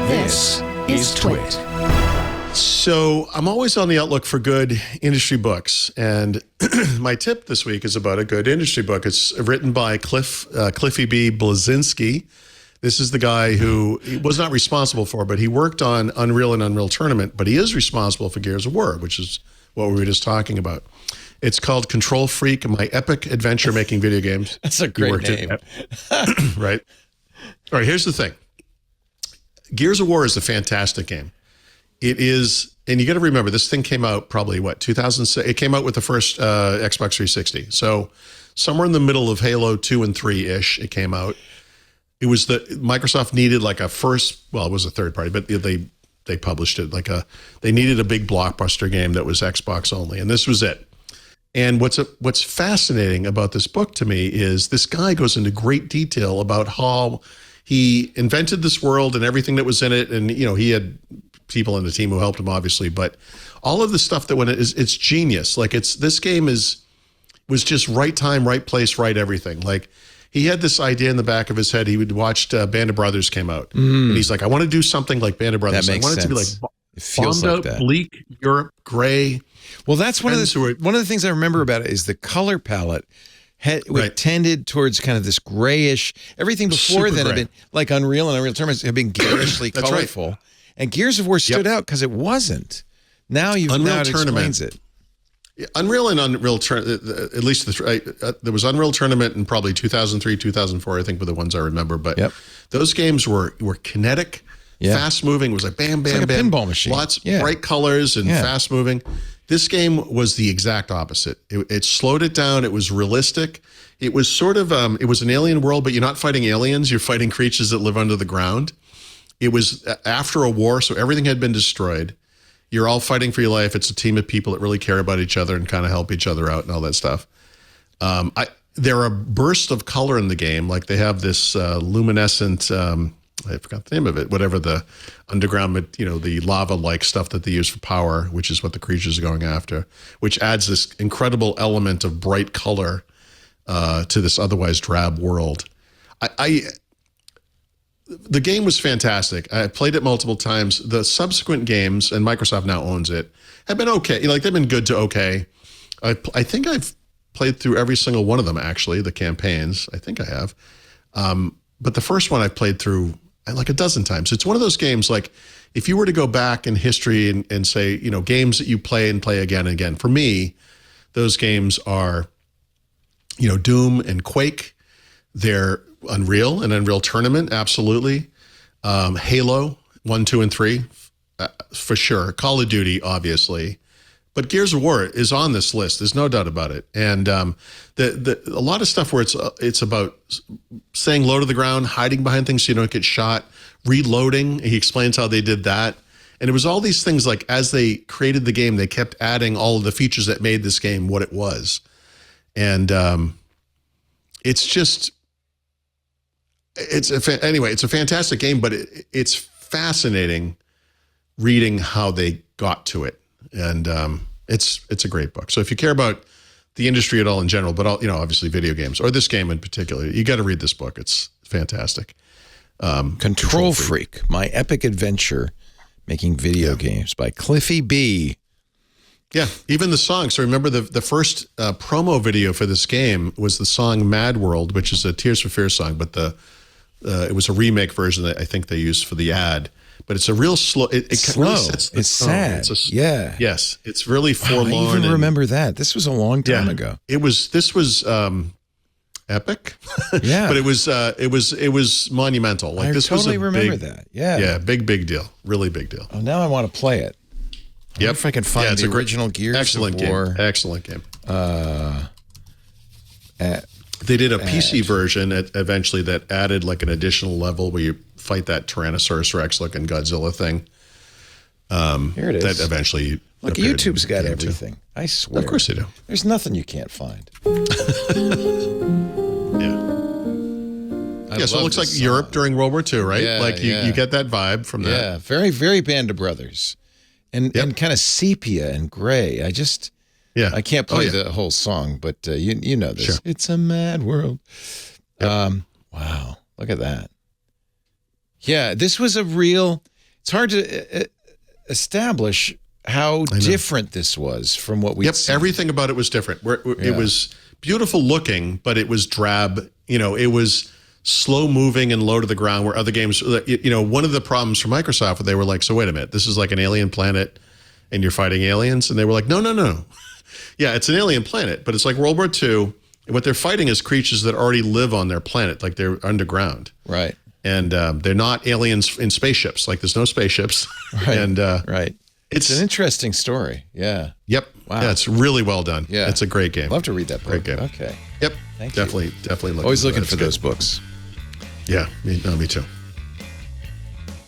This is TWiT. So I'm always on the outlook for good industry books, and my tip this week is about a good industry book. It's written by CliffyB Blazinski. This is the guy who he was not responsible for, but he worked on Unreal and Unreal Tournament, but he is responsible for Gears of War, which is what we were just talking about. It's called Control Freak, My Epic Adventure Making Video Games. That's a great name. Right. All right, here's the thing. Gears of War is a fantastic game. It is, and you got to remember, this thing came out probably, 2006? It came out with the first Xbox 360. So somewhere in the middle of Halo 2 and 3-ish, it came out. It was Microsoft needed like a first, well, it was a third party, but they published it they needed a big blockbuster game that was Xbox only, and this was it. And what's fascinating about this book to me is this guy goes into great detail about how he invented this world and everything that was in it. And, he had people in the team who helped him, obviously, but all of the stuff that went in, it's genius. Like this game was just right time, right place, right everything. Like he had this idea in the back of his head. He would watched Band of Brothers came out, and he's like, I want to do something like Band of Brothers. That makes I want it to be sense. like It feels bombed like out, that. bleak, Europe, gray. Well, that's one of the things I remember about it is the color palette tended towards kind of this grayish. Everything before then had been like Unreal and Unreal Tournament had been garishly colorful, right. And Gears of War stood out because it wasn't. Now it explains it. Unreal and Unreal Tournament, at least there was Unreal Tournament in probably 2003, 2004, I think were the ones I remember. But those games were kinetic, fast moving. It was like bam, bam, like bam. A pinball machine. Lots bright colors and fast moving. This game was the exact opposite. It slowed it down. It was realistic. It was sort of, it was an alien world, but you're not fighting aliens. You're fighting creatures that live under the ground. It was after a war, so everything had been destroyed. You're all fighting for your life. It's a team of people that really care about each other and kind of help each other out and all that stuff. There are bursts of color in the game. Like they have this luminescent, I forgot the name of it, whatever the underground, the lava-like stuff that they use for power, which is what the creatures are going after, which adds this incredible element of bright color to this otherwise drab world. The game was fantastic. I played it multiple times. The subsequent games, and Microsoft now owns it, have been okay. Like they've been good to okay. I think I've played through every single one of them, actually, the campaigns. I think I have. But the first one I've played through like a dozen times. It's one of those games, like if you were to go back in history and say, games that you play and play again and again, for me, those games are, Doom and Quake. They're Unreal and Unreal Tournament, absolutely. Halo 1, 2, and 3, for sure. Call of Duty, obviously. But Gears of War is on this list. There's no doubt about it. And a lot of stuff where it's about saying low to the ground, hiding behind things so you don't get shot, reloading. He explains how they did that. And it was all these things like as they created the game, they kept adding all of the features that made this game what it was. And it's just, it's a fantastic game, but it's fascinating reading how they got to it. And it's a great book. So if you care about the industry at all in general, but obviously video games or this game in particular, you got to read this book. It's fantastic. Control Freak, My Epic Adventure Making Video Games by CliffyB. Yeah, even the song. So remember the first promo video for this game was the song Mad World, which is a Tears for Fears song, but it was a remake version that I think they used for the ad. But it's a real slow. It slow. Really sets the it's tone. sad. Yes, it's really forlorn. I even remember that. This was a long time ago. This was epic. Yeah, but it was monumental. Like this totally was remember that. Yeah, big deal. Really big deal. Oh, now I want to play it. Yep. If I can find the original Gears excellent of War. Game. Excellent game. They did a PC version eventually that added like an additional level where you fight that Tyrannosaurus Rex looking Godzilla thing. Here it is. That eventually look, YouTube's got everything. Too. I swear. Of course they do. There's nothing you can't find. Yeah, so it looks like Europe during World War II, right? Yeah, like you get that vibe from that. Yeah, very, very Band of Brothers. And kind of sepia and gray. I can't play the whole song, but you know this. Sure. It's a mad world. Yep. Wow, look at that. Yeah, this was a real, it's hard to establish how different this was from what we. Yep, everything about it was different. It was beautiful looking, but it was drab. It was slow moving and low to the ground. Where other games, one of the problems for Microsoft, they were like, so wait a minute, this is like an alien planet, and you're fighting aliens, and they were like, no. Yeah, it's an alien planet, but it's like World War II. And what they're fighting is creatures that already live on their planet, like they're underground. Right. And they're not aliens in spaceships. Like there's no spaceships. Right. And right. It's an interesting story. Yeah. Yep. Wow. Yeah, it's really well done. Yeah. It's a great game. Love to read that book. Great game. Okay. Yep. Thank you. Definitely. Always looking for those books. Yeah. Me too.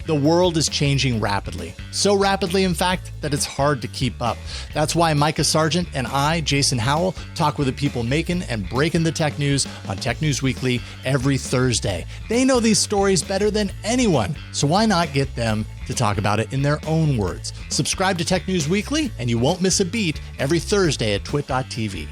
The world is changing rapidly. So rapidly, in fact, that it's hard to keep up. That's why Micah Sargent and I, Jason Howell, talk with the people making and breaking the tech news on Tech News Weekly every Thursday. They know these stories better than anyone, so why not get them to talk about it in their own words? Subscribe to Tech News Weekly, and you won't miss a beat every Thursday at TWiT.tv.